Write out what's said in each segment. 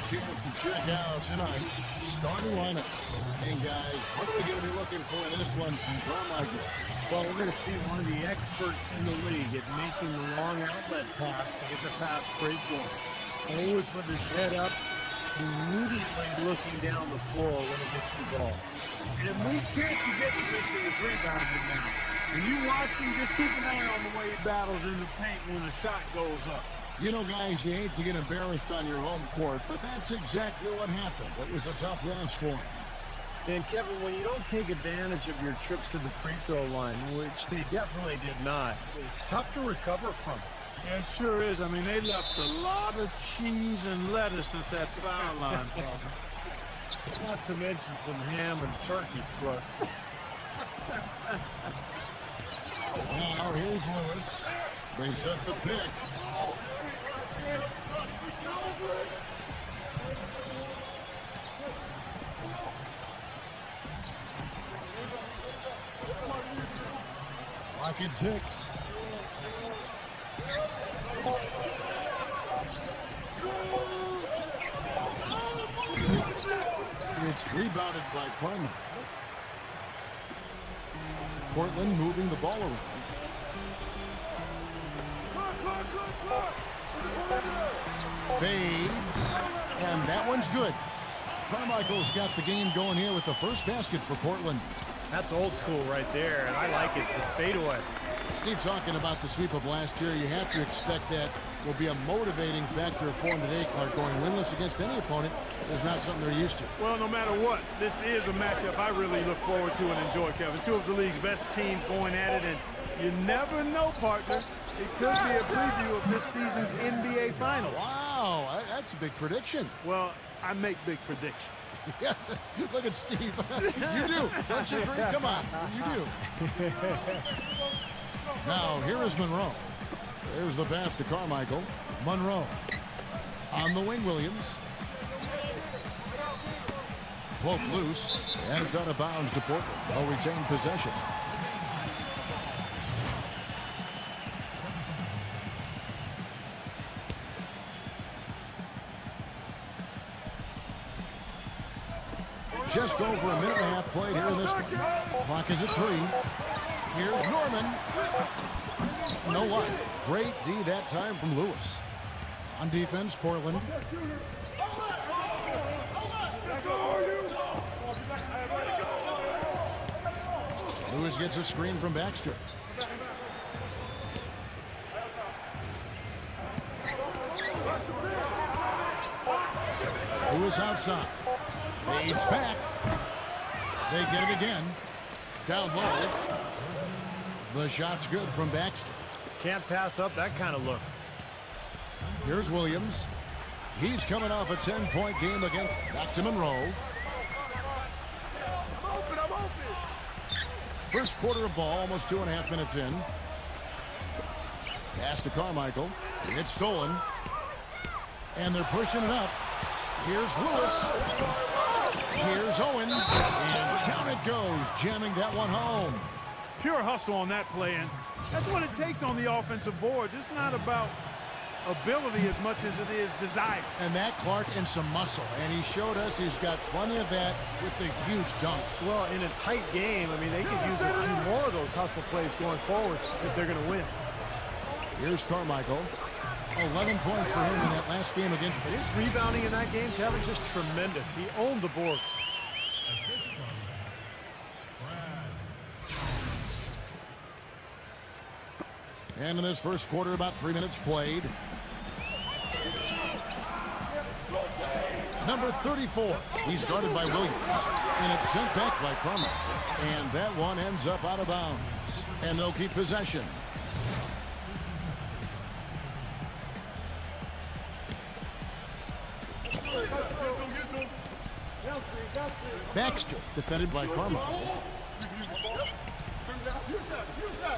chance to check out tonight's starting lineups. And guys, what are we going to be looking for in this one from Carmichael? Well, we're going to see one of the experts in the league at making the long outlet pass to get the fast break going. Always with his head up, immediately looking down the floor when he gets the ball. And we can't forget to mention his rebounding now. When you watch him, just keep an eye on the way he battles in the paint when a shot goes up. You know, guys, you hate to get embarrassed on your home court, but that's exactly what happened. It was a tough loss for him. And, Kevin, when you don't take advantage of your trips to the free throw line, which they definitely did not, it's tough to recover from. Yeah, it sure is. I mean, they left a lot of cheese and lettuce at that foul line. Not to mention some ham and turkey, but... Now, here's Lewis. They set the pick. Lock at 6. It's rebounded by Carmichael. Portland moving the ball around. Fades, and that one's good. Carmichael's got the game going here with the first basket for Portland. That's old school right there, and I like it, the fadeaway. Steve, talking about the sweep of last year, you have to expect that will be a motivating factor for him today, Clark. Going winless against any opponent is not something they're used to. Well, no matter what, this is a matchup I really look forward to and enjoy, Kevin. Two of the league's best teams going at it, and you never know, partner. It could be a preview of this season's NBA Finals. Wow, that's a big prediction. Well, I make big predictions. Yes, look at Steve. You do, don't you agree? Come on, you do. Now, here is Monroe. There's the pass to Carmichael. Monroe on the wing, Williams. Poke loose, and it's out of bounds to Portland. They'll retain possession. Just over a minute and a half played here in this one. Clock is at 3. Here's Norman. No what? Great D that time from Lewis. On defense, Portland. Lewis gets a screen from Baxter. Lewis outside. Fades back. They get it again. Down low. The shot's good from Baxter. Can't pass up that kind of look. Here's Williams. He's coming off a 10-point game again. Back to Monroe. First quarter of ball, almost 2.5 minutes in. Pass to Carmichael. It's stolen. And they're pushing it up. Here's Lewis. Here's Owens. And down it goes, jamming that one home. Pure hustle on that play, and that's what it takes on the offensive boards. It's not about ability as much as it is desire. And that, Clark, and some muscle. And he showed us he's got plenty of that with the huge dunk. Well, in a tight game, I mean, they could use a few more of those hustle plays going forward if they're going to win. Here's Carmichael. 11 points for him in that last game against. And his rebounding in that game, Kevin, just tremendous. He owned the boards. And in this first quarter, about 3 minutes played. number 34. He's guarded by Williams. And it's sent back by Carmichael. And that one ends up out of bounds. And they'll keep possession. Baxter, defended by Carmichael.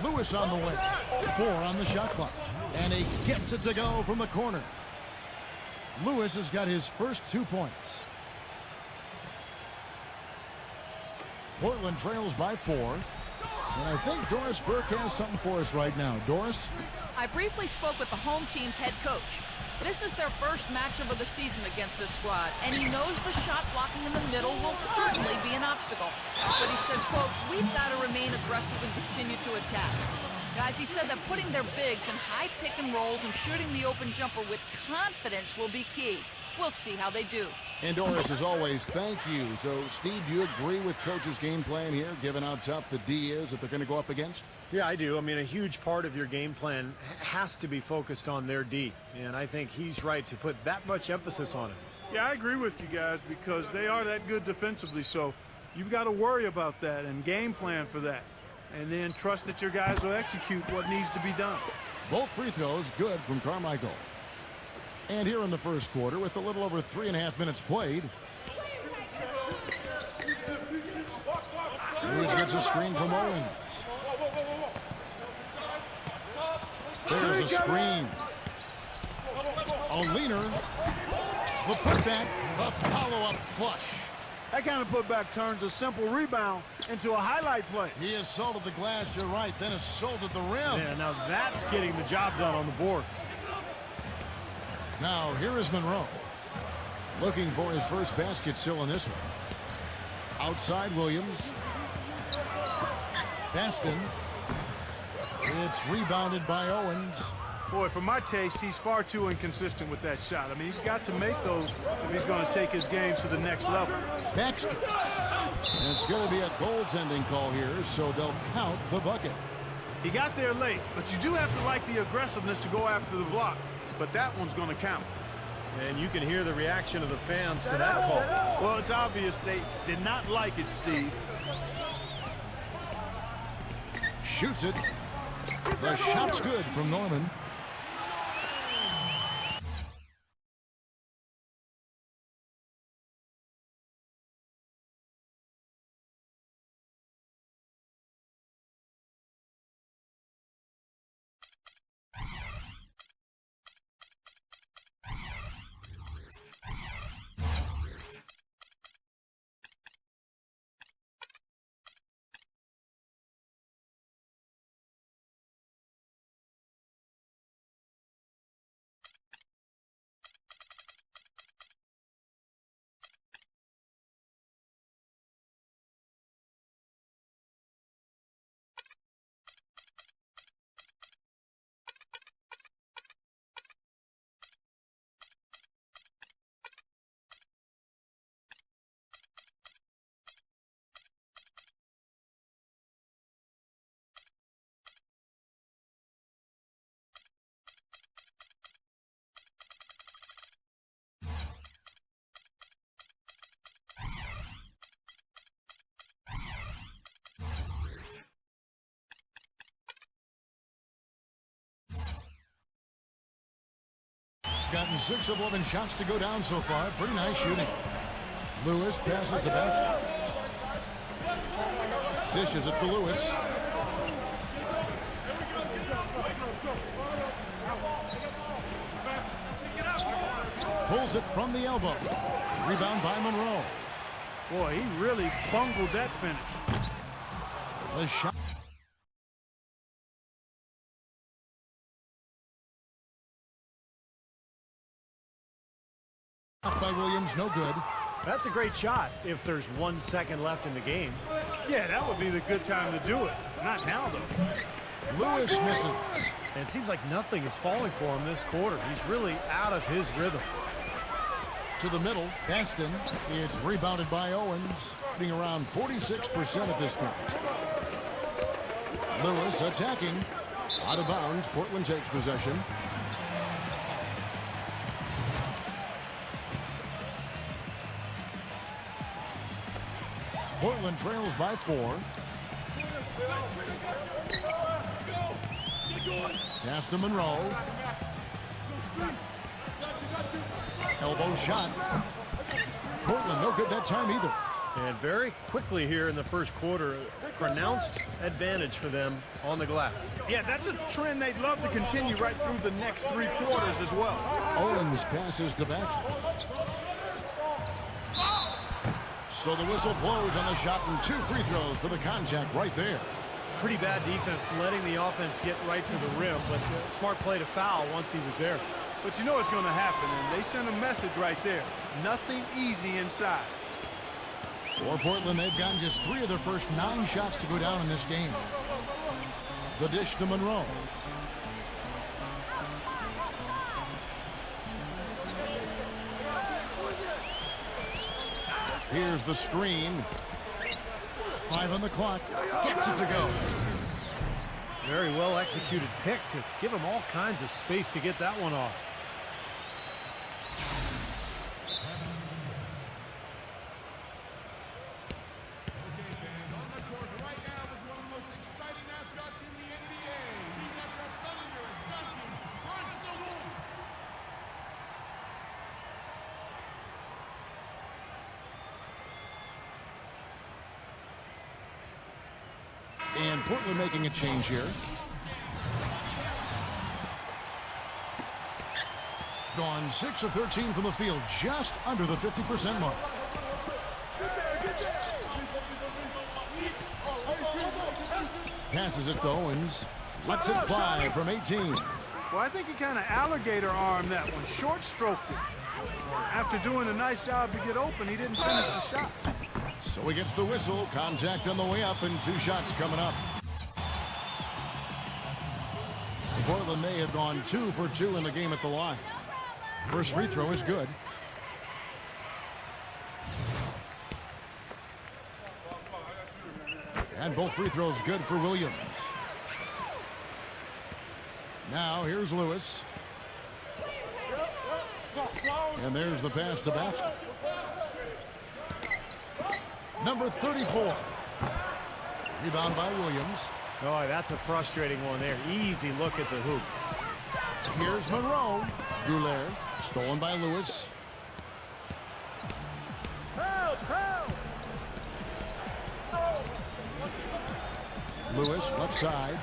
Lewis on the wing. 4 on the shot clock. And he gets it to go from the corner. Lewis has got his first 2 points. Portland trails by 4. And I think Doris Burke has something for us right now. Doris? I briefly spoke with the home team's head coach. This is their first matchup of the season against this squad, and he knows the shot blocking in the middle will certainly be an obstacle. But he said, quote, we've got to remain aggressive and continue to attack. Guys, he said that putting their bigs in high pick and rolls and shooting the open jumper with confidence will be key. We'll see how they do. And Doris, as always, thank you. So, Steve, do you agree with Coach's game plan here, given how tough the D is that they're going to go up against? Yeah, I do. I mean, a huge part of your game plan has to be focused on their D. And I think he's right to put that much emphasis on it. Yeah, I agree with you guys because they are that good defensively. So you've got to worry about that and game plan for that. And then trust that your guys will execute what needs to be done. Both free throws good from Carmichael. And here in the first quarter, with a little over 3.5 minutes played, Lewis gets a screen from Owens. There's a screen. A leaner. The putback. A follow-up flush. That kind of putback turns a simple rebound into a highlight play. He assaulted the glass, you're right, then assaulted the rim. Yeah, now that's getting the job done on the boards. Now, here is Monroe. Looking for his first basket still in this one. Outside Williams. Baston. It's rebounded by Owens. Boy, for my taste, he's far too inconsistent with that shot. I mean, he's got to make those if he's going to take his game to the next level. Baxter. And it's going to be a goaltending call here, so they'll count the bucket. He got there late, but you do have to like the aggressiveness to go after the block. But that one's going to count. And you can hear the reaction of the fans to that call. Well, it's obvious they did not like it, Steve. Shoots it. The shot's good from Norman. Gotten 6 of 11 shots to go down so far. Pretty nice shooting. Lewis passes to Baxter. Dishes it to Lewis. Pulls it from the elbow. Rebound by Monroe. Boy, he really bungled that finish. The shot. By Williams, no good. That's a great shot if there's 1 second left in the game. Yeah, that would be the good time to do it. Not now, though. Lewis misses. And it seems like nothing is falling for him this quarter. He's really out of his rhythm. To the middle, Baston. It's rebounded by Owens. Hitting around 46% at this point. Lewis attacking. Out of bounds. Portland takes possession. Portland trails by 4. Pass to Monroe. Elbow shot. Portland no good that time either. And very quickly here in the first quarter, pronounced advantage for them on the glass. Yeah, that's a trend they'd love to continue right through the next 3 quarters as well. Owens passes to Baxter. So the whistle blows on the shot and 2 free throws for the contact right there. Pretty bad defense letting the offense get right to the rim, but smart play to foul once he was there. But you know it's going to happen, and they send a message right there. Nothing easy inside. For Portland, they've gotten just 3 of their first 9 shots to go down in this game. The dish to Monroe. Here's the screen. 5 on the clock. Gets it to go. Very well executed pick to give him all kinds of space to get that one off. And Portland making a change here. Gone 6 of 13 from the field, just under the 50% mark. Passes it to Owens. Lets it fly from 18. Well, I think he kind of alligator armed that one, short stroked it. After doing a nice job to get open, he didn't finish the shot. So he gets the whistle. Contact on the way up and 2 shots coming up. Portland may have gone 2 for 2 in the game at the line. First free throw is good. And both free throws good for Williams. Now here's Lewis. And there's the pass to Baxter. Number 34. Rebound by Williams. Oh, that's a frustrating one there. Easy look at the hoop. Here's Monroe. Goulet. Stolen by Lewis. Lewis, left side.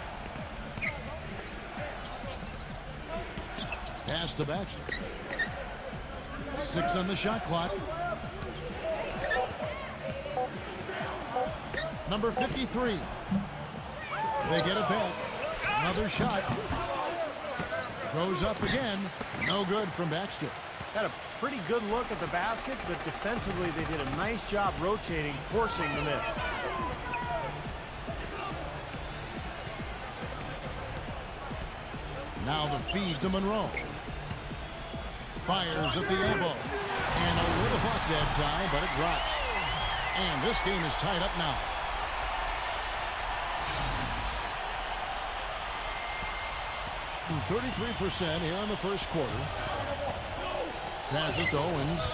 Pass to Baxter. 6 on the shot clock. Number 53. They get it back. Another shot. Goes up again. No good from Baxter. Had a pretty good look at the basket, but defensively they did a nice job rotating, forcing the miss. Now the feed to Monroe. Fires at the elbow. And a little buck that time, but it drops. And this game is tied up now. And 33% here in the first quarter. Passes to Owens.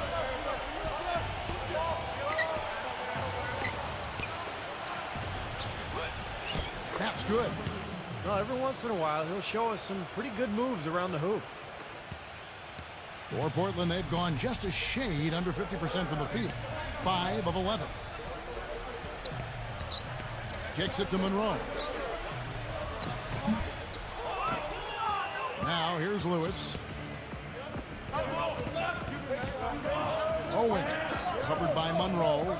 That's good. Well, every once in a while, he'll show us some pretty good moves around the hoop. For Portland, they've gone just a shade under 50% from the field. 5 of 11. Kicks it to Monroe. Now here's Lewis. Owens covered by Monroe.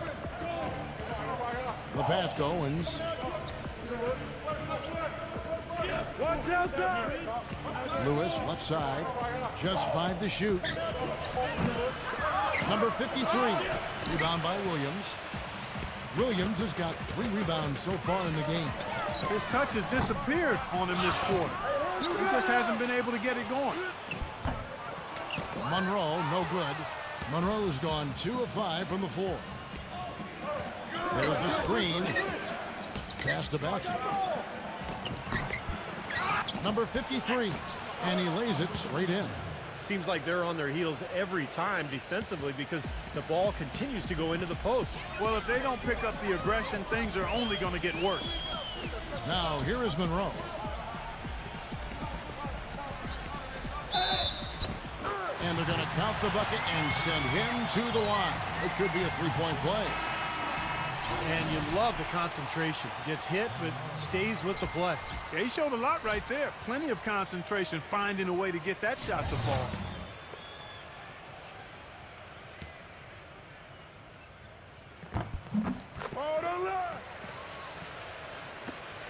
The pass to Owens. Lewis left side. Just 5 to shoot. Number 53. Rebound by Williams. Williams has got 3 rebounds so far in the game. His touch has disappeared on him this quarter. He just hasn't been able to get it going. Monroe, no good. Monroe's gone 2 of 5 from the floor. There's the screen. Pass to Baxter. Number 53. And he lays it straight in. Seems like they're on their heels every time defensively because the ball continues to go into the post. Well, if they don't pick up the aggression, things are only going to get worse. Now, here is Monroe. And they're going to count the bucket and send him to the line. It could be a three-point play. And you love the concentration. Gets hit, but stays with the play. Yeah, he showed a lot right there. Plenty of concentration, finding a way to get that shot to fall.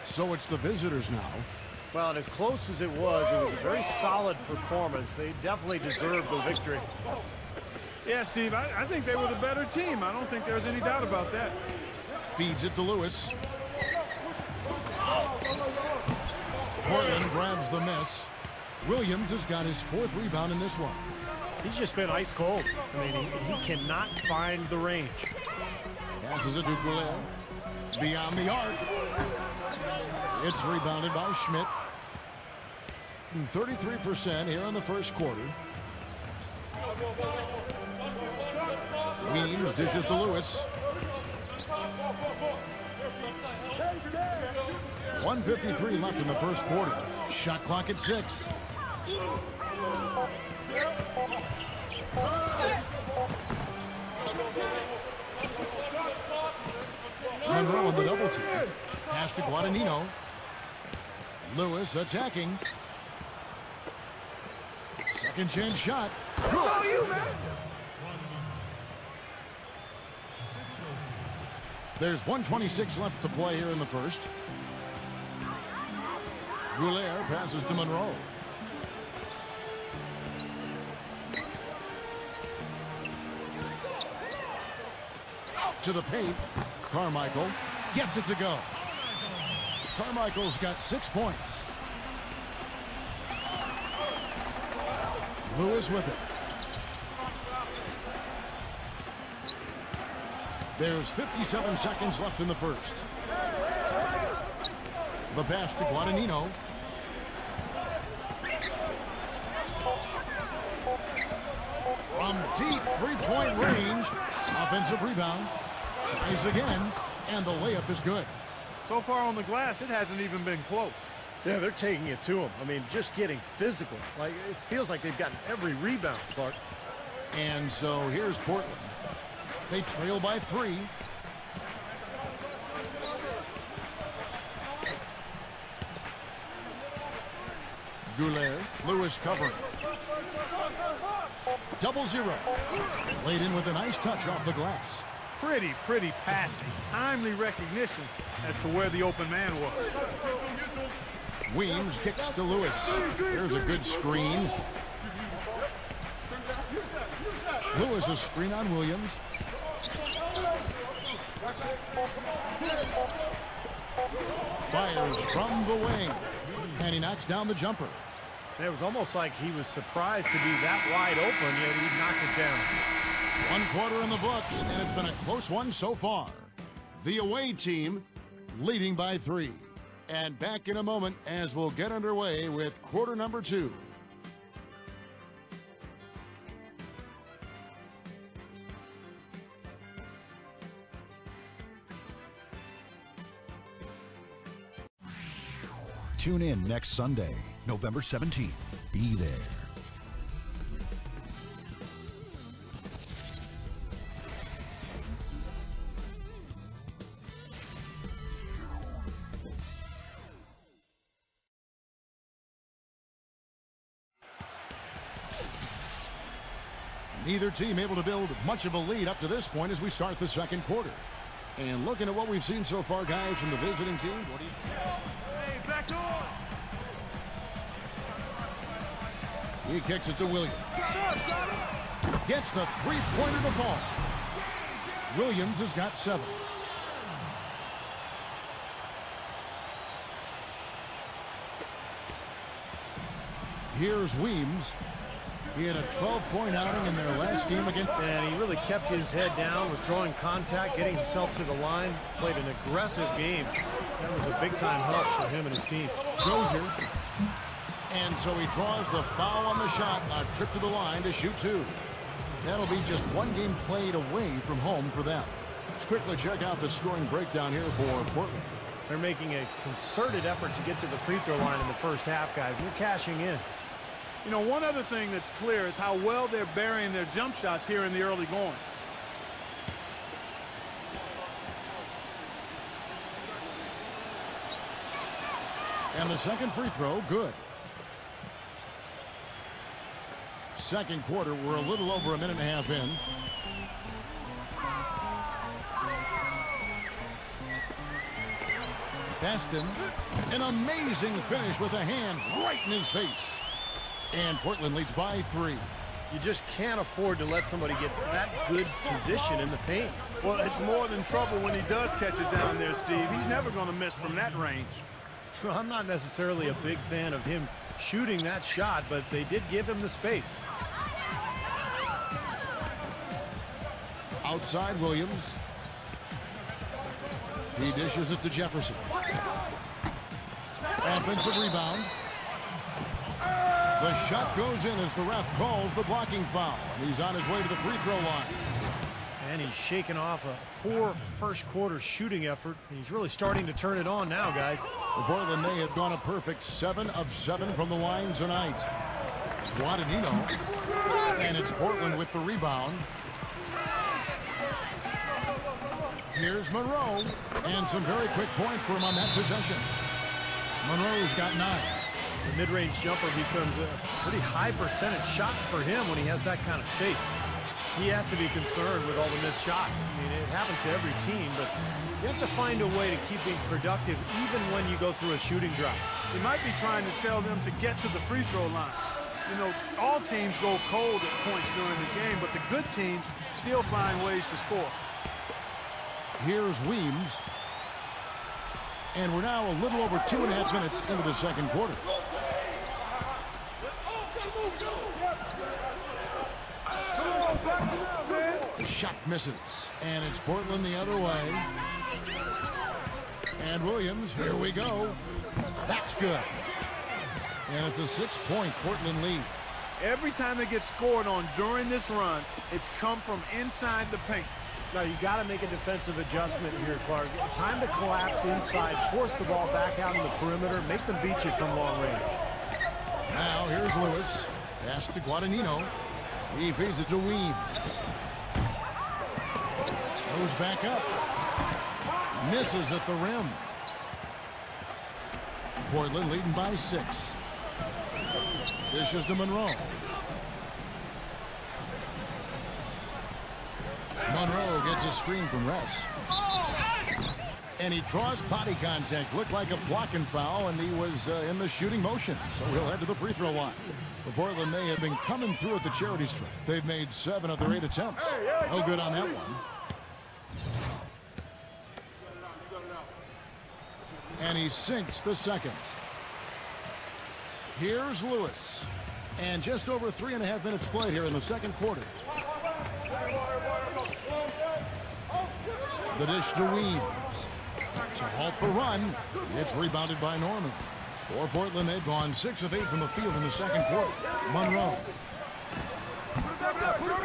So it's the visitors now. Well, and as close as it was a very solid performance. They definitely deserved the victory. Yeah, Steve, I think they were the better team. I don't think there's any doubt about that. Feeds it to Lewis. Portland grabs the miss. Williams has got his fourth rebound in this one. He's just been ice cold. I mean, he cannot find the range. Passes it to Goulet. Beyond the arc. It's rebounded by Schmidt. 33% here in the first quarter. Weems dishes to Lewis. 1:53 left in the first quarter. Shot clock at 6. Monroe on the double team. Pass to Guadagnino. Lewis attacking. Second chance shot. Good. There's 1:26 left to play here in the first. Goulet passes to Monroe. To the paint. Carmichael gets it to go. Carmichael's got 6 points. Lewis with it. There's 57 seconds left in the first. The pass to Guadagnino. From deep three-point range. Offensive rebound. Tries again. And the layup is good. So far on the glass, it hasn't even been close. Yeah, they're taking it to him. I mean, just getting physical. Like, it feels like they've gotten every rebound, Clark. And so here's Portland. They trail by 3. Goulet, Lewis covering. 0-0. Laid in with a nice touch off the glass. Pretty passing. Timely recognition as to where the open man was. Weems kicks to Lewis. There's a good screen. Lewis a screen on Williams. Fires from the wing. And he knocks down the jumper. It was almost like he was surprised to be that wide open, yet he knocked it down. 1 quarter in the books, and it's been a close one so far. The away team leading by 3. And back in a moment as we'll get underway with quarter number 2. Tune in next Sunday, November 17th. Be there. Neither team able to build much of a lead up to this point as we start the second quarter. And looking at what we've seen so far, guys, from the visiting team, what do you... Hey, back on! He kicks it to Williams. Gets the three-pointer to fall. Williams has got 7. Here's Weems. He had a 12-point outing in their last game again. And he really kept his head down, withdrawing contact, getting himself to the line, played an aggressive game. That was a big-time help for him and his team. Dozier And so he draws the foul on the shot. A trip to the line to shoot 2. That'll be just one game played away from home for them. Let's quickly check out the scoring breakdown here for Portland. They're making a concerted effort to get to the free throw line in the first half, guys. They're cashing in. You know, one other thing that's clear is how well they're burying their jump shots here in the early going. And the second free throw, good. Second quarter, we're a little over a minute and a half in. Baston, an amazing finish with a hand right in his face. And Portland leads by 3. You just can't afford to let somebody get that good position in the paint. Well, it's more than trouble when he does catch it down there, Steve. He's never going to miss from that range. Well, I'm not necessarily a big fan of him shooting that shot, but they did give him the space. Outside Williams. He dishes it to Jefferson. Offensive rebound. The shot goes in as the ref calls the blocking foul. He's on his way to the free throw line. And he's shaking off a poor first quarter shooting effort. He's really starting to turn it on now, guys. For Portland, they have gone a perfect 7 of 7 from the line tonight. Guadagnino. And it's Portland with the rebound. Here's Monroe. And some very quick points for him on that possession. Monroe's got 9. The mid-range jumper becomes a pretty high percentage shot for him when he has that kind of space. He has to be concerned with all the missed shots. I mean, it happens to every team, but you have to find a way to keep being productive even when you go through a shooting drought. He might be trying to tell them to get to the free throw line. You know, all teams go cold at points during the game, but the good teams still find ways to score. Here's Weems. And we're now a little over 2.5 minutes into the second quarter. The shot misses. And it's Portland the other way. And Williams, here we go. That's good. And it's a 6-point Portland lead. Every time they get scored on during this run, it's come from inside the paint. Now, you got to make a defensive adjustment here, Clark. Time to collapse inside, force the ball back out in the perimeter, make them beat you from long range. Now, here's Lewis. Pass to Guadagnino. He feeds it to Weems. Goes back up. Misses at the rim. Portland leading by 6. Dishes to Monroe. Monroe gets a screen from Ress. And he draws body contact. Looked like a blocking foul, and he was in the shooting motion. So he'll head to the free throw line. For Portland, they have been coming through at the charity stripe. They've made 7 of their 8 attempts. No good on that one. And he sinks the second. Here's Lewis. And just over 3.5 minutes played here in the second quarter. The dish to Weems. To halt the run. It's rebounded by Norman. For Portland, they've gone 6 of 8 from the field in the second quarter. Monroe.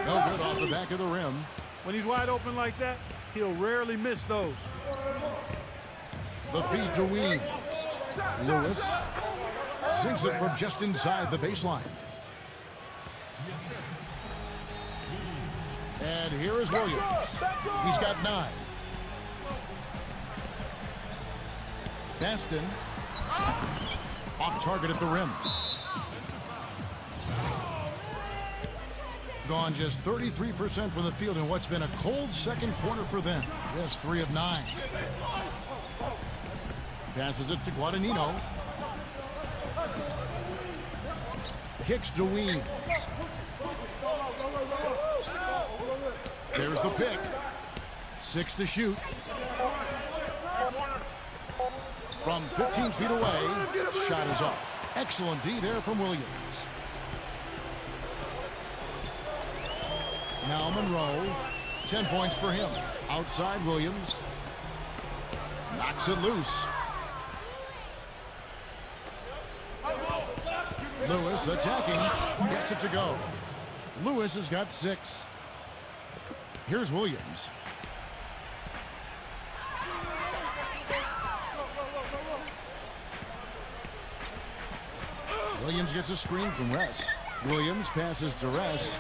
No good off the back of the rim. When he's wide open like that, he'll rarely miss those. The feed to Weems. Lewis sinks it from just inside the baseline. And here is Williams. He's got 9. Baston off target at the rim. Gone just 33% from the field in what's been a cold second quarter for them. Just 3 of 9. Passes it to Guadagnino. Kicks to Weems. There's the pick. 6 to shoot. From 15 feet away, shot is off. Excellent D there from Williams. Now Monroe, 10 points for him. Outside Williams. Knocks it loose. Lewis attacking. Gets it to go. Lewis has got 6. Here's Williams. Williams gets a screen from Ress. Williams passes to Ress.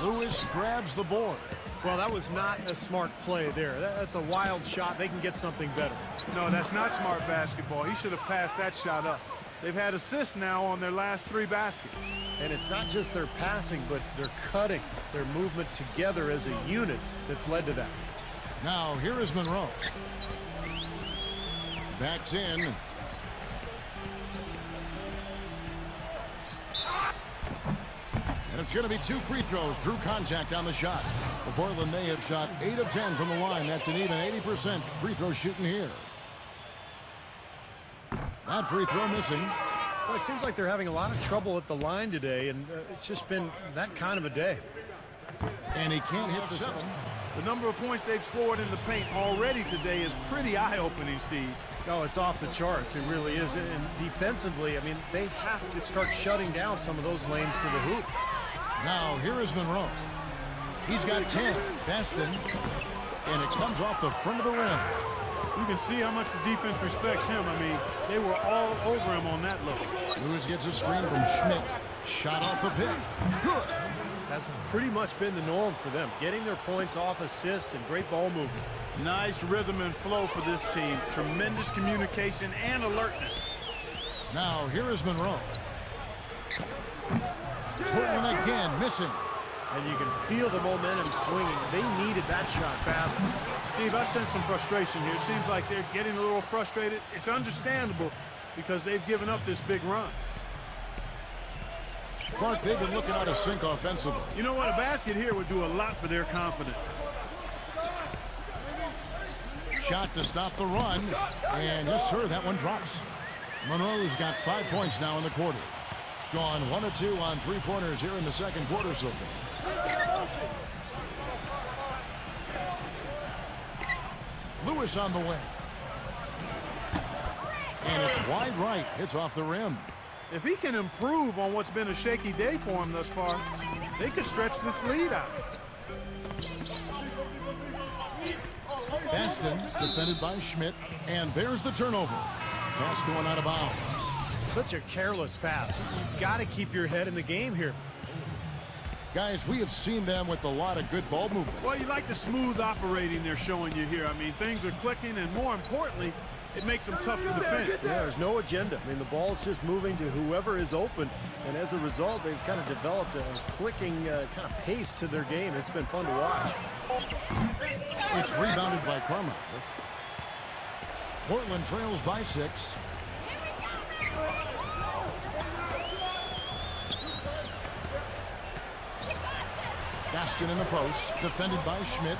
Lewis grabs the board. Well, that was not a smart play there. That's a wild shot. They can get something better. No, that's not smart basketball. He should have passed that shot up. They've had assists now on their last 3 baskets. And it's not just their passing, but their cutting, their movement together as a unit that's led to that. Now, here is Monroe. Backs in. And it's going to be 2 free throws. Drew contact on the shot. The Portland, they have shot 8 of 10 from the line. That's an even 80% free throw shooting here. That free throw missing. Well, it seems like they're having a lot of trouble at the line today, and it's just been that kind of a day. And he can't hit the 7. The number of points they've scored in the paint already today is pretty eye-opening, Steve. No, it's off the charts. It really is. And defensively, I mean, they have to start shutting down some of those lanes to the hoop. Now, here is Monroe. He's got 10. Baston. And it comes off the front of the rim. You can see how much the defense respects him. I mean, they were all over him on that look. Lewis gets a screen from Schmidt. Shot off the pick. Good. That's pretty much been the norm for them, getting their points off assists and great ball movement. Nice rhythm and flow for this team. Tremendous communication and alertness. Now, here is Monroe. Portland again, missing. And you can feel the momentum swinging. They needed that shot badly. Steve, I sense some frustration here. It seems like they're getting a little frustrated. It's understandable because they've given up this big run. Clark, they've been looking out of sync offensively. You know what? A basket here would do a lot for their confidence. Shot to stop the run. And yes, sir, that one drops. Monroe's got 5 points now in the quarter. Gone 1 of 2 on 3-pointers here in the second quarter so far. Lewis on the wing. And it's wide right. Hits off the rim. If he can improve on what's been a shaky day for him thus far, they could stretch this lead out. Baston defended by Schmidt. And there's the turnover. Pass going out of bounds. Such a careless pass. You've got to keep your head in the game here. Guys, we have seen them with a lot of good ball movement. Well, you like the smooth operating they're showing you here. I mean, things are clicking, and more importantly, it makes them tough to defend. Yeah, there's no agenda. I mean, the ball's just moving to whoever is open, and as a result, they've kind of developed a clicking kind of pace to their game. It's been fun to watch. It's rebounded by Carmichael. Portland trails by 6. Baskin in the post, defended by Schmidt.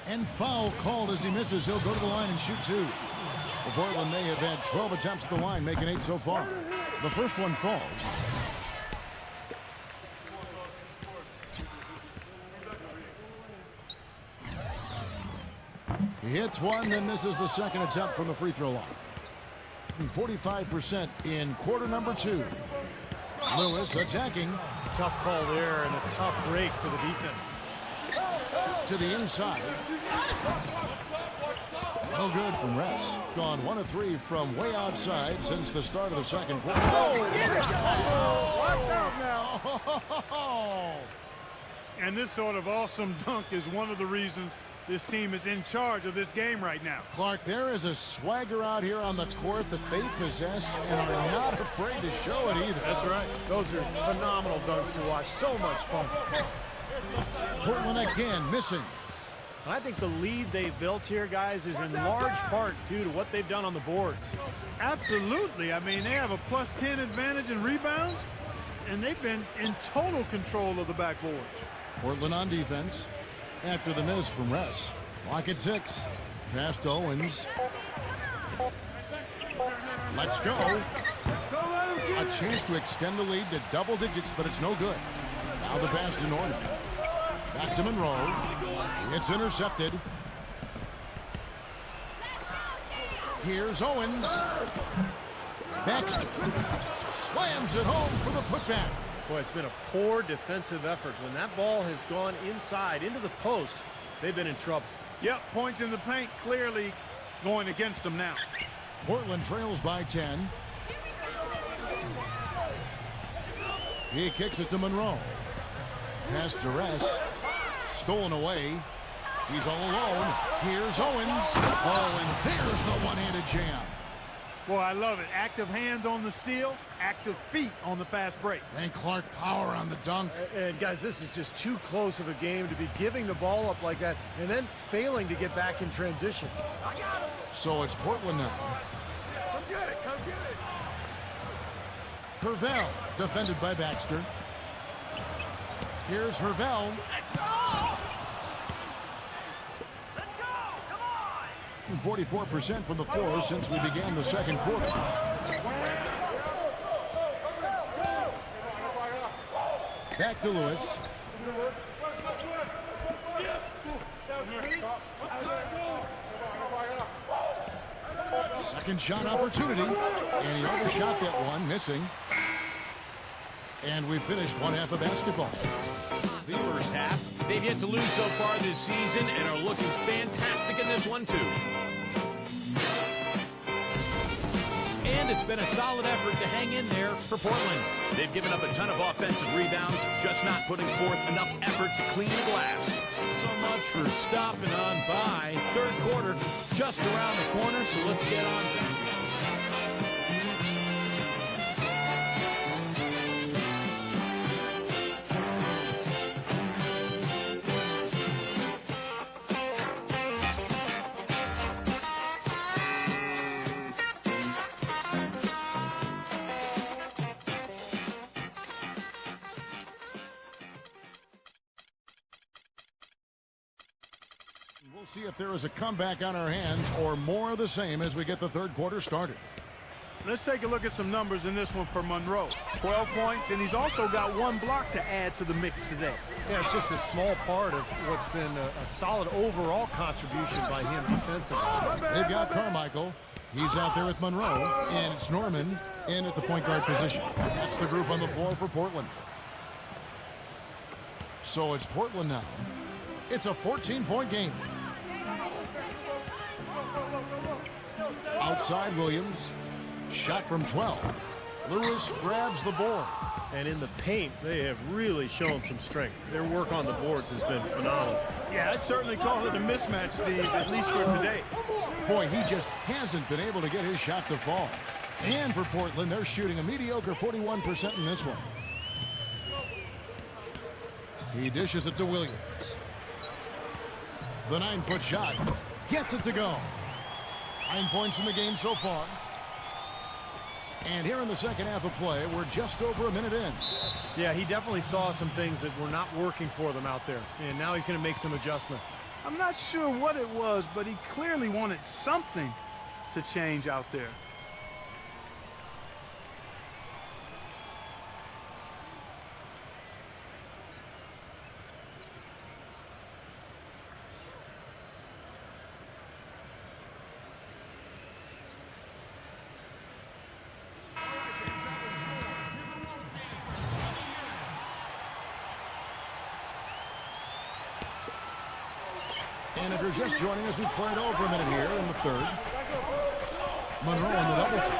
And foul called as he misses. He'll go to the line and shoot 2. The Portland, they have had 12 attempts at the line, making 8 so far. The first one falls. He hits one, then misses the second attempt from the free throw line. 45% in quarter number 2. Lewis attacking. Tough call there and a tough break for the defense. To the inside. No good from Ress. Gone 1 of 3 from way outside since the start of the second quarter. Watch out now. And this sort of awesome dunk is one of the reasons this team is in charge of this game right now. Clark, there is a swagger out here on the court that they possess and are not afraid to show it either. That's right. Those are phenomenal dunks to watch. So much fun. Portland again missing. I think the lead they've built here, guys, is in large part due to what they've done on the boards. Absolutely. I mean, they have a +10 advantage in rebounds, and they've been in total control of the backboards. Portland on defense. After the miss from Ress. Clock at 6. Pass to Owens. Let's go. A chance to extend the lead to double digits, but it's no good. Now the pass to Norman. Back to Monroe. It's intercepted. Here's Owens. Baxter slams it home for the putback. Boy, it's been a poor defensive effort. When that ball has gone inside into the post, they've been in trouble. Yep, points in the paint clearly going against them now. Portland trails by 10. He kicks it to Monroe. Pass to Rest. Stolen away. He's all alone. Here's Owens. Oh, and there's the one-handed jam. Boy, I love it. Active hands on the steal, active feet on the fast break. And Clark power on the dunk. And guys, this is just too close of a game to be giving the ball up like that and then failing to get back in transition. So it's Portland now. Come get it, come get it. Hervel, defended by Baxter. Here's Hervel. 44% from the floor since we began the second quarter. Back to Lewis. Second shot opportunity, and he overshot that one, missing. And we finished one half of basketball. The first half. They've yet to lose so far this season and are looking fantastic in this one, too. And it's been a solid effort to hang in there for Portland. They've given up a ton of offensive rebounds, just not putting forth enough effort to clean the glass. So much for stopping on by. Third quarter just around the corner, so let's get on back. We'll see if there is a comeback on our hands or more of the same as we get the third quarter started. Let's take a look at some numbers in this one for Monroe. 12 points, and he's also got one block to add to the mix today. Yeah, it's just a small part of what's been a solid overall contribution by him defensively. They've got Carmichael. He's out there with Monroe, and it's Norman in at the point guard position. That's the group on the floor for Portland. So it's Portland now. It's a 14-point game. Outside Williams. Shot from 12. Lewis grabs the board. And in the paint, they have really shown some strength. Their work on the boards has been phenomenal. Yeah, I'd certainly call it a mismatch, Steve, at least for today. Boy, he just hasn't been able to get his shot to fall. And for Portland, they're shooting a mediocre 41% in this one. He dishes it to Williams. The 9-foot shot gets it to go. 9 points in the game so far. And here in the second half of play, we're just over a minute in. Yeah, he definitely saw some things that were not working for them out there. And now he's going to make some adjustments. I'm not sure what it was, but he clearly wanted something to change out there. And if you're just joining us, we played over a minute here in the third. Monroe on the double team.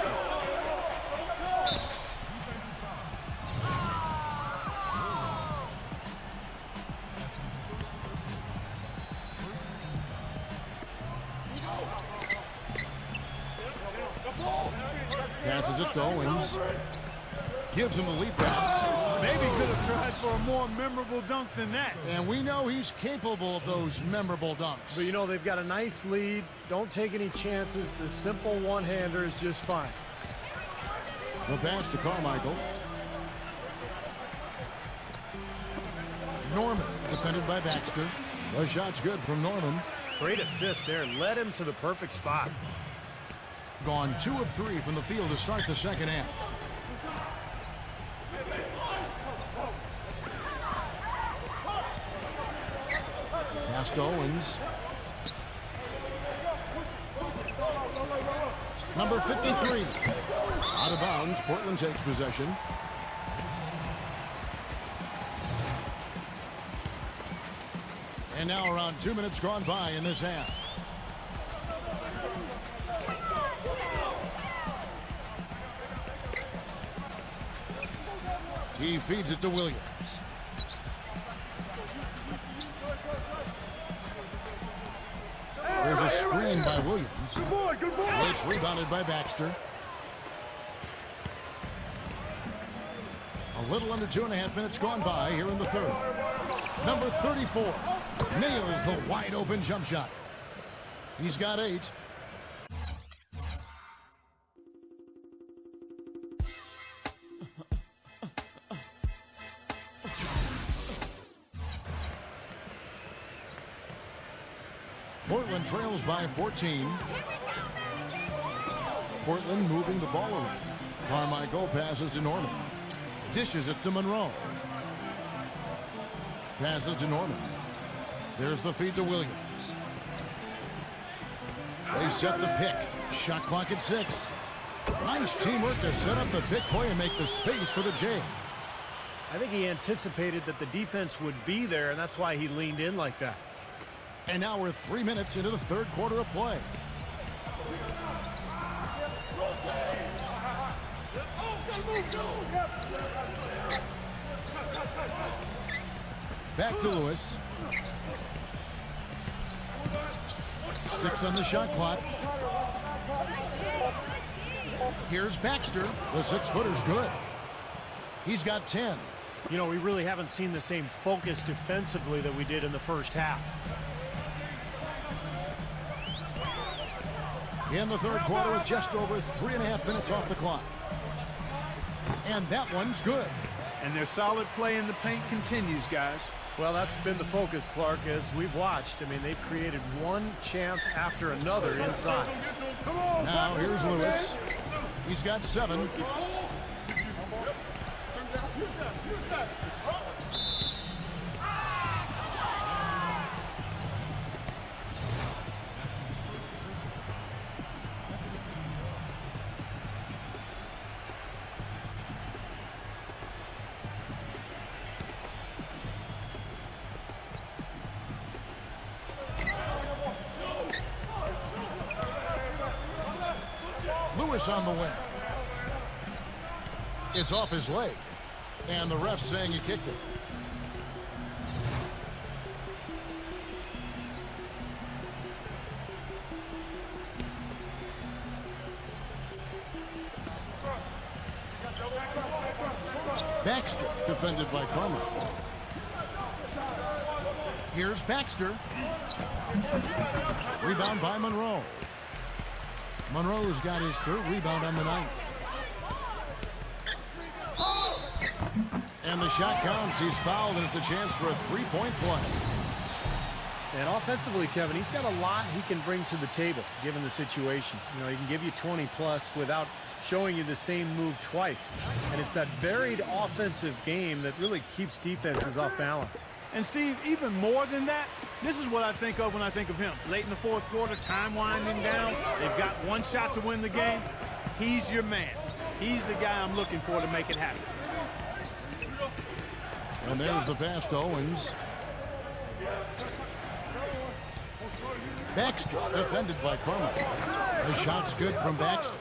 Passes it to Owens. Gives him the lead pass. Maybe could have tried for a more memorable dunk than that. And we know he's capable of those memorable dunks. But, you know, they've got a nice lead. Don't take any chances. The simple one-hander is just fine. The pass to Carmichael. Norman, defended by Baxter. The shot's good from Norman. Great assist there. Led him to the perfect spot. Gone 2 of 3 from the field to start the second half. Pass to Owens. Number 53. Out of bounds. Portland takes possession. And now around 2 minutes gone by in this half. He feeds it to Williams. There's a screen by Williams. Good boy, good boy. It's rebounded by Baxter. A little under 2.5 minutes gone by here in the third. Number 34 nails the wide open jump shot. He's got 8. Portland trails by 14. Portland moving the ball around. Carmichael passes to Norman. Dishes it to Monroe. Passes to Norman. There's the feed to Williams. They set the pick. Shot clock at 6. Nice teamwork to set up the pick play and make the space for the J. I think he anticipated that the defense would be there, and that's why he leaned in like that. And now we're 3 minutes into the third quarter of play. Back to Lewis. 6 on the shot clock. Here's Baxter. The 6-footer's good. He's got 10. You know, we really haven't seen the same focus defensively that we did in the first half. In the third quarter with just over 3.5 minutes off the clock. And that one's good. And their solid play in the paint continues, guys. Well, that's been the focus, Clark, as we've watched. I mean, they've created one chance after another inside. Now here's Lewis. He's got 7. Lewis on the wing. It's off his leg. And the ref saying he kicked it. Baxter defended by Carmichael. Here's Baxter. Rebound by Monroe. Monroe's got his 3rd rebound on the night. And the shot counts. He's fouled, and it's a chance for a 3-point play. And offensively, Kevin, he's got a lot he can bring to the table, given the situation. You know, he can give you 20-plus without showing you the same move twice. And it's that varied offensive game that really keeps defenses off balance. And, Steve, even more than that, this is what I think of when I think of him. Late in the fourth quarter, time winding down. They've got one shot to win the game. He's your man. He's the guy I'm looking for to make it happen. And there's the pass to Owens. Baxter defended by Carmichael. The shot's good from Baxter.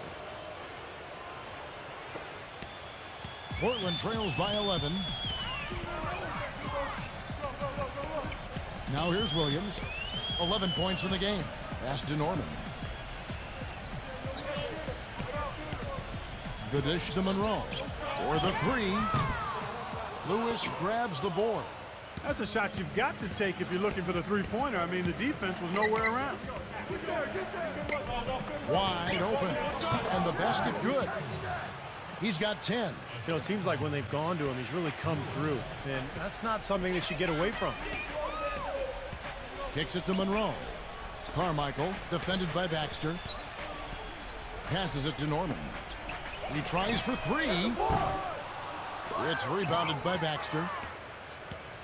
Portland trails by 11. Now here's Williams. 11 points in the game. Pass to Norman. The dish to Monroe. For the 3. Lewis grabs the board. That's a shot you've got to take if you're looking for the three-pointer. I mean, the defense was nowhere around. Wide open. And the basket good. He's got 10. You know, it seems like when they've gone to him, he's really come through. And that's not something they should get away from. Kicks it to Monroe. Carmichael, defended by Baxter. Passes it to Norman. He tries for 3. It's rebounded by Baxter.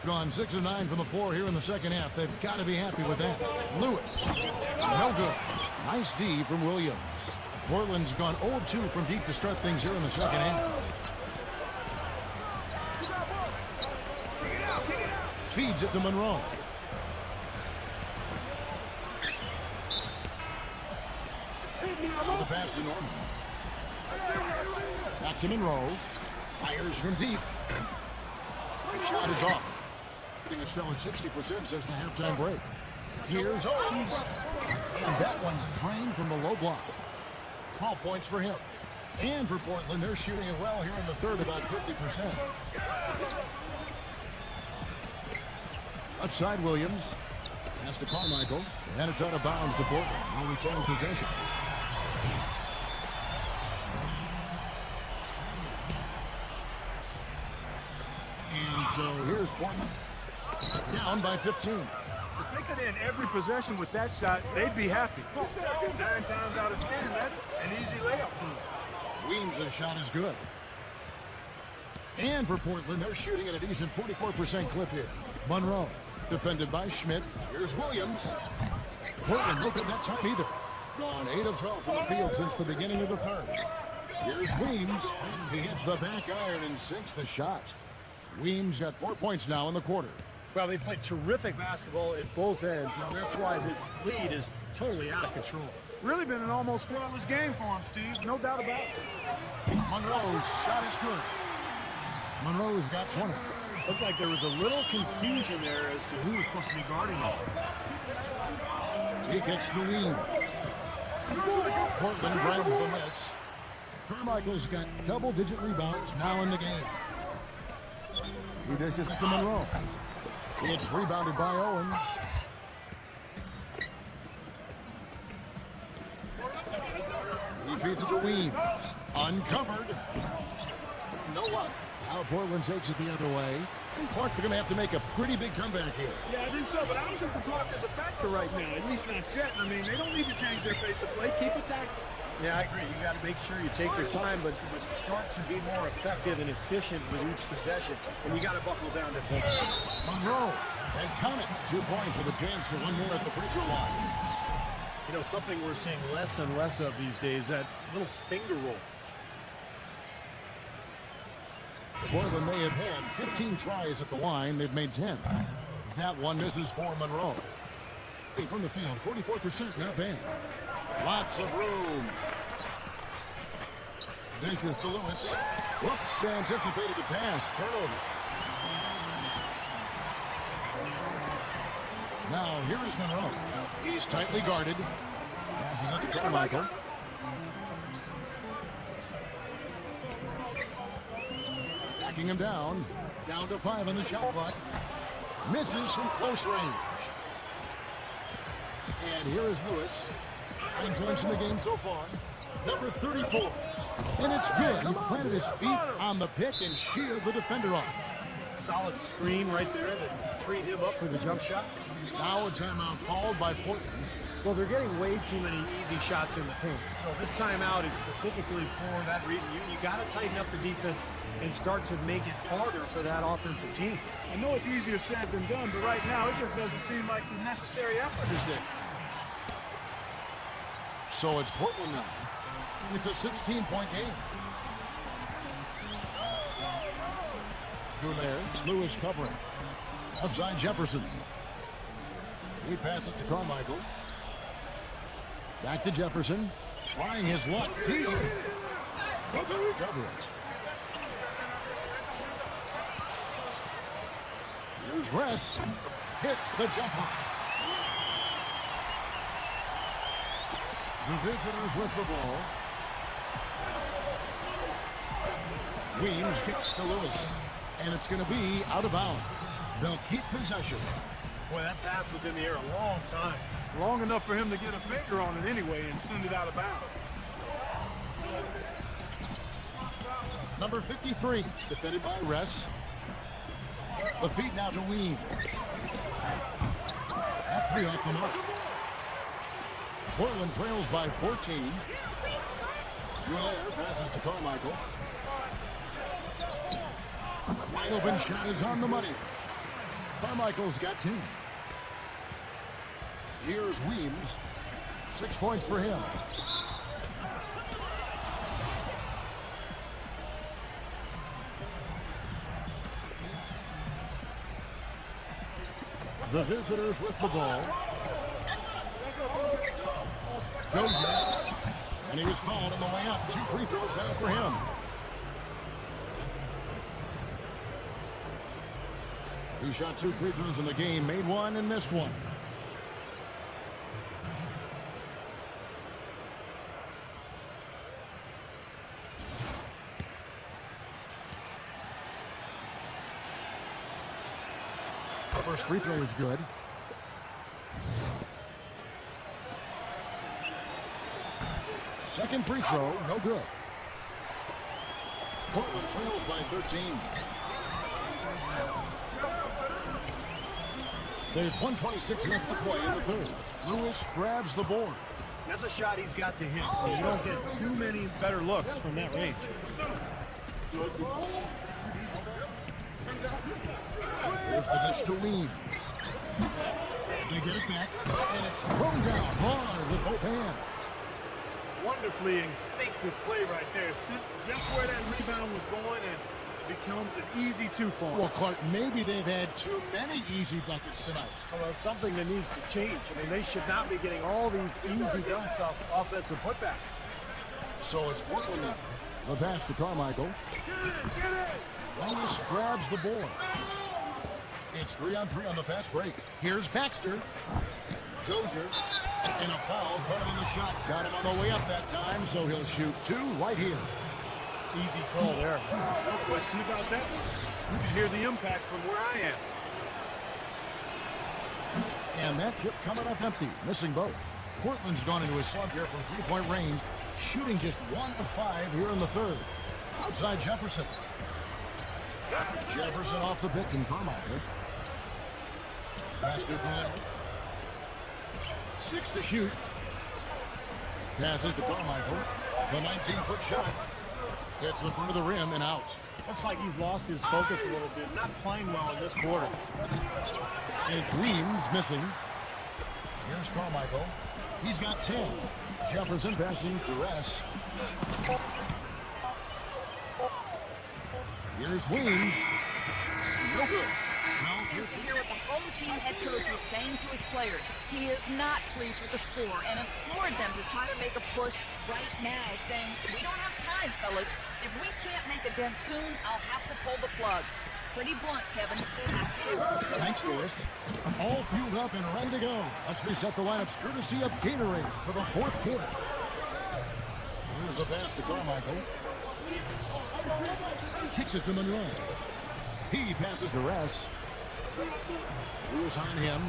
Gone 6 of 9 from the floor here in the second half. They've got to be happy with that. Lewis, no good. Nice D from Williams. Portland's gone 0 of 2 from deep to start things here in the second half. Feeds it to Monroe. The pass to Norman. Back to Monroe. Fires from deep. The shot is off. Getting a stellar 60% since the halftime break. Here's Owens. And that one's drained from the low block. 12 points for him. And for Portland, they're shooting it well here in the third, about 50%. Left side, Williams. Pass to Carmichael. And it's out of bounds to Portland. Now return possession. And so here's Portland. Down by 15. If they could end every possession with that shot, they'd be happy. 9 times out of 10, that's an easy layup for them. Weems' shot is good. And for Portland, they're shooting at a decent 44% clip here. Monroe, defended by Schmidt. Here's Williams. Portland look at that time either. Gone 8 of 12 from the field since the beginning of the third. Here's Weems. He hits the back iron and sinks the shot. Weems got 4 points now in the quarter. Well, they've played terrific basketball at both ends, and that's why this lead is totally out of control. Really been an almost flawless game for him, Steve. No doubt about it. Monroe's shot is good. Monroe's got 20. Looked like there was a little confusion there as to who was supposed to be guarding him. He kicks to Weems. Portland grabs the miss. Carmichael's got double-digit rebounds now in the game. He dishes it to Monroe. It's rebounded by Owens. He feeds it to Weems. Uncovered. No luck. Now Portland takes it the other way. And Clark, they're going to have to make a pretty big comeback here. Yeah, I think so, but I don't think the clock is a factor right now, at least not yet. I mean, they don't need to change their pace of play. Keep attacking. Yeah, I agree. You got to make sure you take your time, but start to be more effective and efficient with each possession. And you got to buckle down defensively. Monroe, they count it. 2 points for the chance for one more at the free throw line. You know, something we're seeing less and less of these days, that little finger roll. Portland may have had 15 tries at the line. They've made 10. That one misses for Monroe. From the field, 44%, not bad. Lots of room. This is to Lewis. Whoops, anticipated the pass. Turnover. Now, here is Monroe. He's tightly guarded. Passes it to Carmichael. Backing him down. Down to 5 on the shot clock. Misses from close range. And here is Lewis. 9 points in the game so far. Number 34. And it's good. He planted his feet on the pick and sheared the defender off. Solid screen right there that freed him up for the jump shot. Now a timeout called by Portland. Well, they're getting way too many easy shots in the paint. So this timeout is specifically for that reason. You got to tighten up the defense and start to make it harder for that offensive team. I know it's easier said than done, but right now it just doesn't seem like the necessary effort is there. So it's Portland now. It's a 16-point game. Goulet, Lewis covering. Outside Jefferson. He passes to Carmichael. Back to Jefferson. Trying his luck. T. But they recover it. Here's Ress. Hits the jumper. The visitors with the ball. Weems kicks to Lewis. And it's going to be out of bounds. They'll keep possession. Boy, that pass was in the air a long time. Long enough for him to get a finger on it anyway and send it out of bounds. Number 53, defended by Ress. The feed now to Weems. That 3 off the mark. Portland trails by 14. Goulet passes to Carmichael. Wide open shot is on the money. Carmichael's got 10. Here's Weems. 6 points for him. The visitors with the ball. Dozier. And he was fouled on the way up. 2 free throws now for him. He shot 2 free throws in the game, made 1 and missed 1. First free throw is good. Second free throw, no good. Portland trails by 13. There's 1:26 left to play in the third. Lewis grabs the board. That's a shot he's got to hit. You don't get too many better looks from that range. There's the dish to Weems. They get it back, and it's thrown down hard with both hands. Wonderfully instinctive play right there. Sense just where that rebound was going, and becomes an easy 2 for him. Well, Clark, maybe they've had too many easy buckets tonight. Well, it's something that needs to change. I mean, they should not be getting all these easy dunks off offensive putbacks. So it's Portland now. The pass to Carmichael. Lewis grabs the board. It's 3-on-3 on the fast break. Here's Baxter. Dozier. And a foul caught on the shot. Got him on the way up that time, so he'll shoot 2 right here. Easy call there. No question about that. You can hear the impact from where I am. And that trip coming up empty, missing both. Portland's gone into a slump here from 3-point range, shooting just 1 of 5 here in the third. Outside Jefferson. Jefferson off the pick from Carmichael. Pass to Glenn. 6 to shoot. Passes to Carmichael. The 19-foot shot. Hits the front of the rim and out. Looks like he's lost his focus a little bit. Not playing well in this quarter. And it's Weems missing. Here's Carmichael. He's got 10. Jefferson passing to Ress. Here's Weems. No good. You can hear what the home team head coach was saying to his players. He is not pleased with the score and implored them to try to make a push right now, saying, "We don't have time, fellas. If we can't make a dent soon, I'll have to pull the plug." Pretty blunt, Kevin. Back to you. Thanks, Doris. All fueled up and ready to go. Let's reset the lineups courtesy of Gatorade for the fourth quarter. Here's the pass to Carmichael. Kicks it to Monroe. He passes to Ress. Who's on him?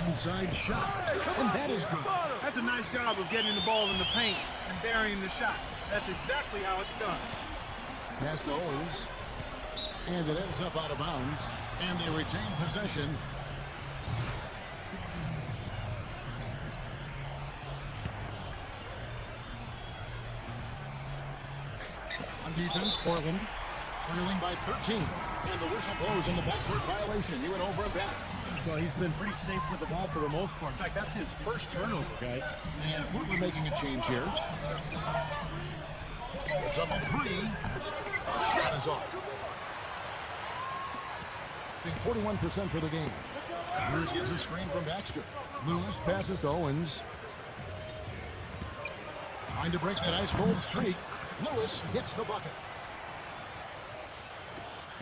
Inside shot. And that is good. That's a nice job of getting the ball in the paint and burying the shot. That's exactly how it's done. Pass to Owens. And it ends up out of bounds. And they retain possession. On defense, Portland trailing by 13. And the whistle blows in the backcourt violation. He went over and back. Well, he's been pretty safe with the ball for the most part. In fact, that's his first turnover, guys. And Portland making a change here. It's up a 3. Shot is off. 41% for the game. Lewis gets a screen from Baxter. Lewis passes to Owens. Trying to break that ice-cold streak. Lewis hits the bucket.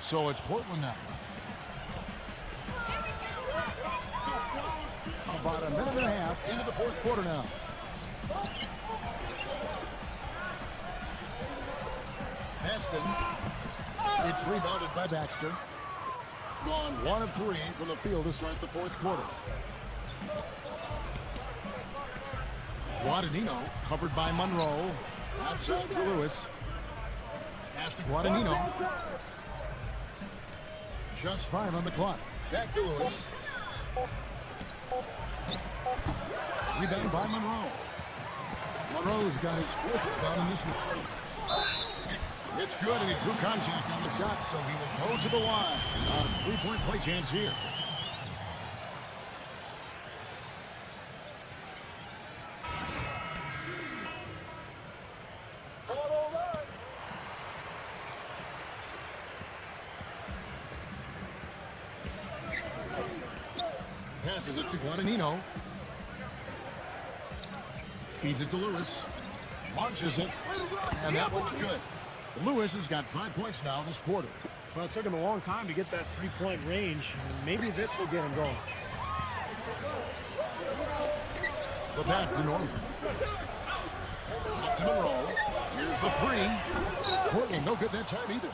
So it's Portland now. About a minute and a half into the fourth quarter now. Heston. It's rebounded by Baxter. Gone 1 of 3 from the field to start the fourth quarter. Guadagnino covered by Monroe. Outside for Lewis. Pass to Guadagnino. Just 5 on the clock. Back to Lewis. Rebound by Monroe. Monroe's got his 4th rebound in this one. It's good, and he drew contact on the shot, so he will go to the line. A 3-point play chance here. Passes it to Guadagnino. Feeds it to Lewis. Launches it. And that looks good. Lewis has got 5 points now this quarter. Well, it took him a long time to get that three-point range. Maybe this will get him going. The pass to Norman. Back to Monroe. Here's the three. Portland no good that time either.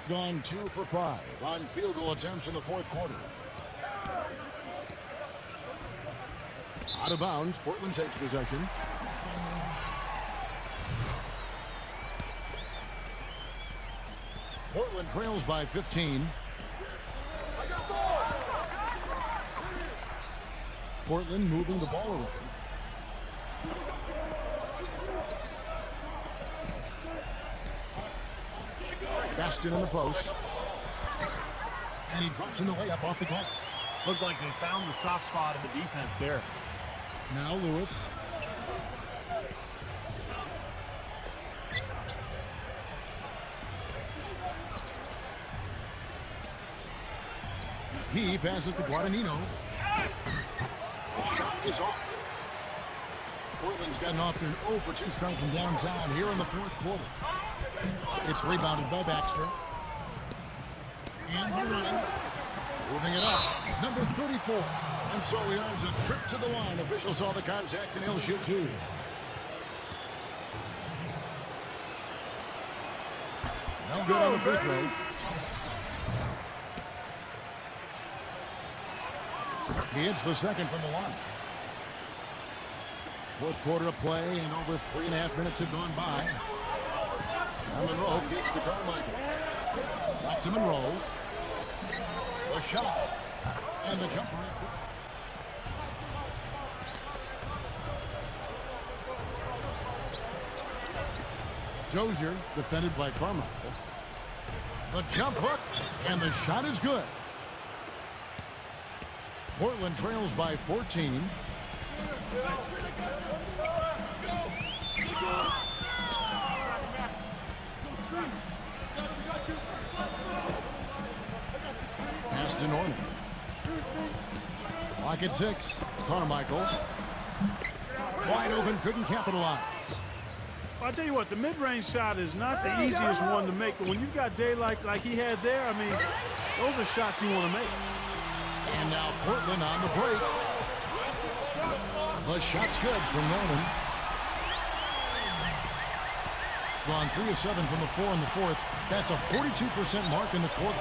Gone 2 for 5 on field goal attempts in the fourth quarter. Out of bounds. Portland takes possession. Portland trails by 15. Portland moving the ball around. Baston in the post. And he drops in the layup off the glass. Looked like they found the soft spot in the defense there. Now Lewis. He passes to Guadagnino. The shot is off. Portland's gotten off to an 0 for 2 start from downtown here in the fourth quarter. It's rebounded by Baxter. And they're running. Moving it up. Number 34. And so he earns a trip to the line. Officials saw the contact and he'll shoot 2. No good on the free throw. He hits the second from the line. Fourth quarter of play and over 3.5 minutes have gone by. Now Monroe gets to Carmichael. Back to Monroe. The shot. And the jumper is good. Dozier defended by Carmichael. The jump hook. And the shot is good. Portland trails by 14. Pass to Norman. Clock at 6. Carmichael. Wide open, couldn't capitalize. I'll tell you what, the mid-range shot is not the easiest one to make, but when you've got daylight like he had there, I mean, those are shots you want to make. And now Portland on the break. The shot's good from Norman. Gone 3 of 7 from the floor in the fourth. That's a 42% mark in the quarter.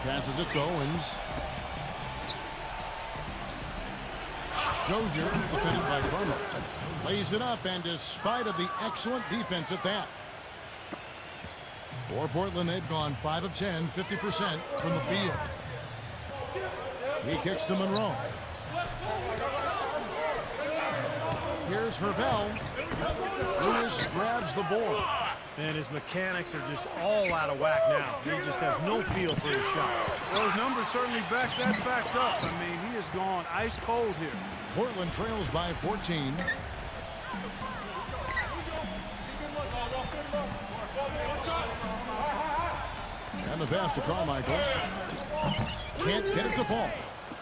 Passes it to Owens. Dozier, defended by Carmichael. Lays it up, and despite of the excellent defense at that. For Portland, they've gone 5 of 10, 50% from the field. He kicks to Monroe. Here's Hervel. Lewis grabs the board. And his mechanics are just all out of whack now. He just has no feel for his shot. Those numbers certainly back that fact up. I mean, he has gone ice cold here. Portland trails by 14. And the pass to Carmichael. Can't get it to fall.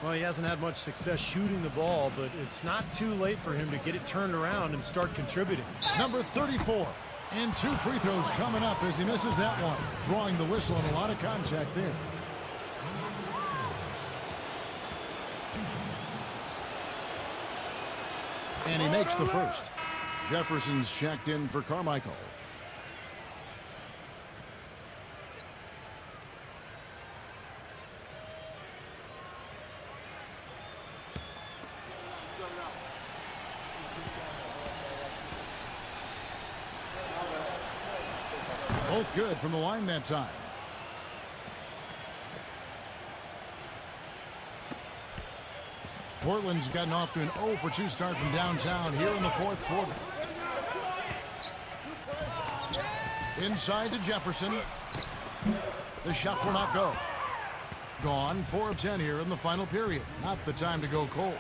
Well, he hasn't had much success shooting the ball, but it's not too late for him to get it turned around and start contributing. Number 34. And 2 free throws coming up as he misses that one. Drawing the whistle and a lot of contact there. And he makes the first. Jefferson's checked in for Carmichael. Both good from the line that time. Portland's gotten off to an 0 for 2 start from downtown here in the fourth quarter. Inside to Jefferson. The shot will not go. Gone 4 of 10 here in the final period. Not the time to go cold.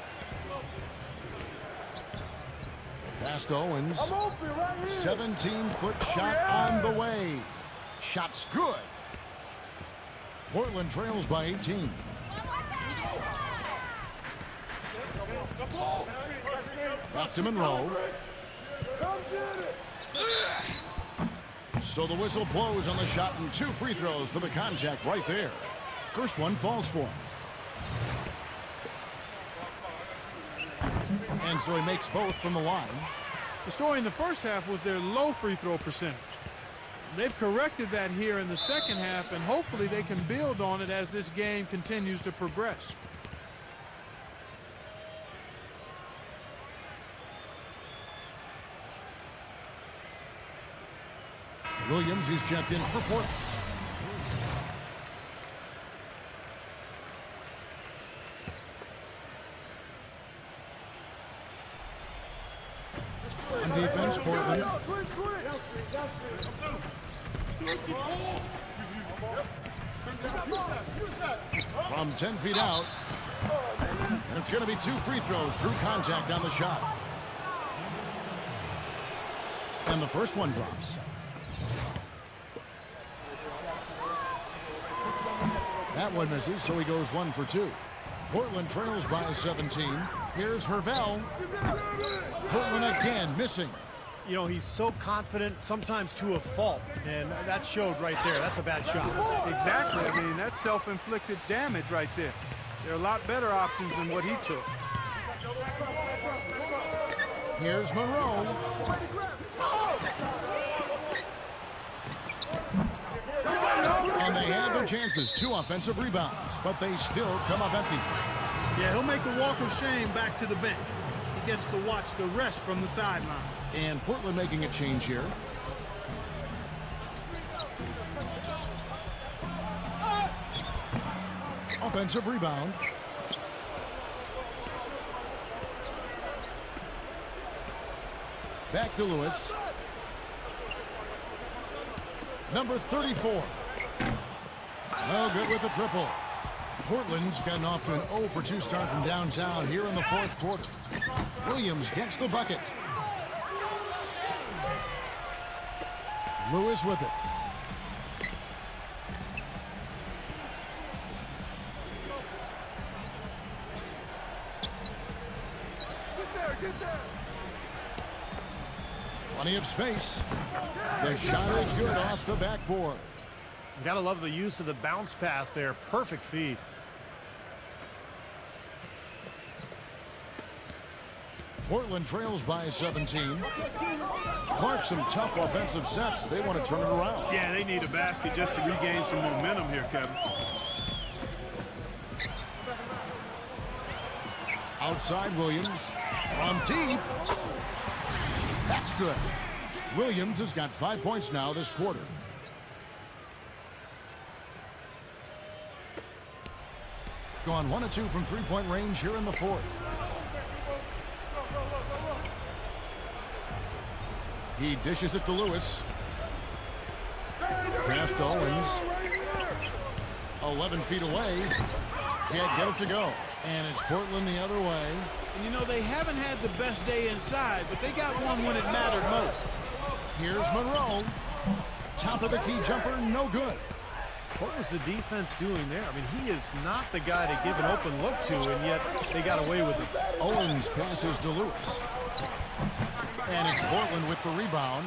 Past Owens. 17-foot shot on the way. Shot's good. Portland trails by 18. Back to Monroe. So the whistle blows on the shot and 2 free throws for the contact right there. First one falls for him. And so he makes both from the line. The story in the first half was their low free throw percentage. They've corrected that here in the second half, and hopefully they can build on it as this game continues to progress. Williams, he's checked in for Portland. On defense, Portland. From 10 feet out. And it's going to be 2 free throws through contact on the shot. And the first one drops. That one misses, so he goes 1 for 2. Portland trails by 17. Here's Hervel. Portland again missing. You know, he's so confident, sometimes to a fault, and that showed right there. That's a bad shot. Exactly. I mean, that's self-inflicted damage right there. There are a lot better options than what he took. Here's Monroe. And they had their chances. 2 offensive rebounds, but they still come up empty. Yeah, he'll make the walk of shame back to the bench. He gets to watch the rest from the sideline. And Portland making a change here. Offensive rebound. Back to Lewis. Number 34. No good with the triple. Portland's gotten off to an 0 for 2 start from downtown here in the 4th quarter. Williams gets the bucket. Lewis with it. Get there. Plenty of space. The shot is good off the backboard. You gotta love the use of the bounce pass there. Perfect feed. Portland trails by 17. Clark, some tough offensive sets. They want to turn it around. Yeah, they need a basket just to regain some momentum here, Kevin. Outside Williams. From deep. That's good. Williams has got 5 points now this quarter. Gone 1 of 2 from 3-point range here in the 4th. He dishes it to Lewis. Past Owens. 11 feet away. Can't get it to go. And it's Portland the other way. And you know, they haven't had the best day inside, but they got one when it mattered most. Here's Monroe. Top of the key jumper, no good. What was the defense doing there? I mean, he is not the guy to give an open look to, and yet they got away with it. Owens passes to Lewis. And it's Portland with the rebound.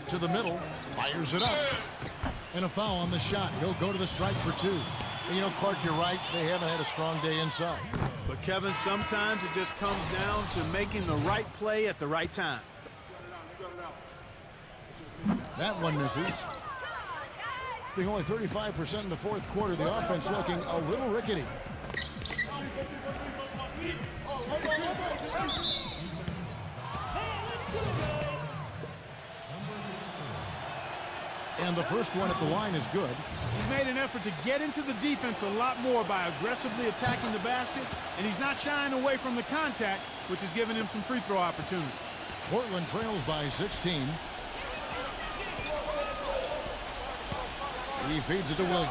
To the middle, fires it up. And a foul on the shot. He'll go to the strike for 2. And you know, Clark, you're right. They haven't had a strong day inside. But, Kevin, sometimes it just comes down to making the right play at the right time. That one misses. Being only 35% in the 4th quarter, the offense looking a little rickety. And the first one at the line is good. He's made an effort to get into the defense a lot more by aggressively attacking the basket, and he's not shying away from the contact, which has given him some free throw opportunities. Portland trails by 16. He feeds it to Williams.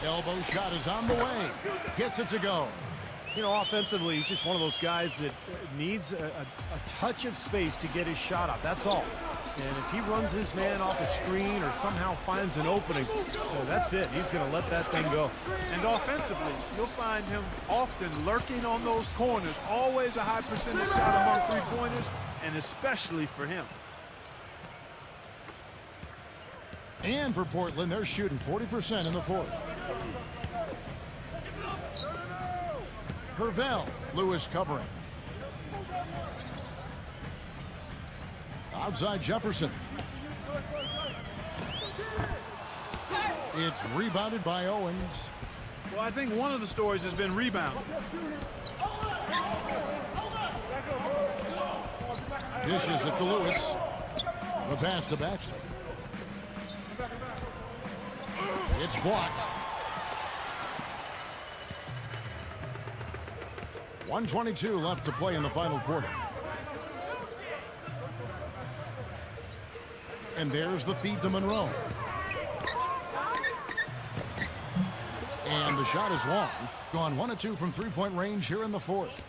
Elbow shot is on the way. Gets it to go. You know, offensively, he's just one of those guys that needs a touch of space to get his shot up. That's all. And if he runs his man off a screen or somehow finds an opening, that's it. He's going to let that thing go. And offensively, you'll find him often lurking on those corners. Always a high percentage shot among three-pointers, and especially for him. And for Portland, they're shooting 40% in the fourth. Hervel, Lewis covering. Outside Jefferson. It's rebounded by Owens. Well, I think one of the stories has been rebound. Dishes it to Lewis. The pass to Baxter. It's blocked. 1:22 left to play in the final quarter. And there's the feed to Monroe. And the shot is long. Gone 1 of 2 from three-point range here in the fourth.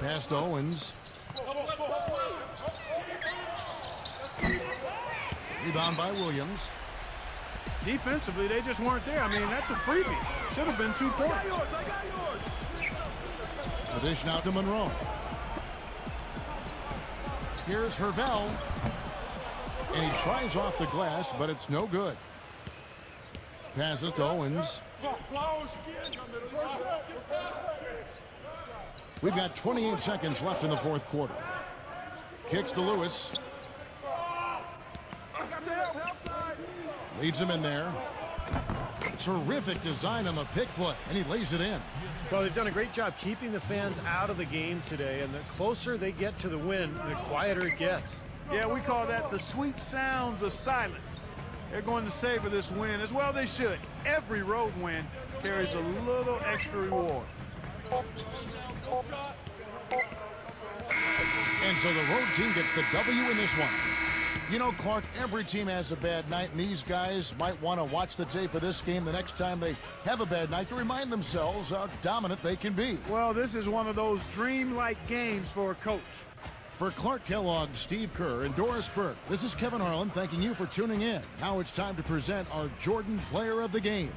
Pass to Owens. Rebound by Williams. Defensively, they just weren't there. I mean, that's a freebie. Should have been 2 points. The dish now to Monroe. Here's Hervel. And he tries off the glass, but it's no good. Passes to Owens. We've got 28 seconds left in the fourth quarter. Kicks to Lewis. Leads him in there. Terrific design on the pick play, and he lays it in. Well, they've done a great job keeping the fans out of the game today, and the closer they get to the win, the quieter it gets. Yeah, we call that the sweet sounds of silence. They're going to savor this win, as well they should. Every road win carries a little extra reward. And so the road team gets the W in this one. You know, Clark, every team has a bad night, and these guys might want to watch the tape of this game the next time they have a bad night to remind themselves how dominant they can be. Well, this is one of those dream-like games for a coach. For Clark Kellogg, Steve Kerr, and Doris Burke, this is Kevin Harlan thanking you for tuning in. Now it's time to present our Jordan Player of the Game.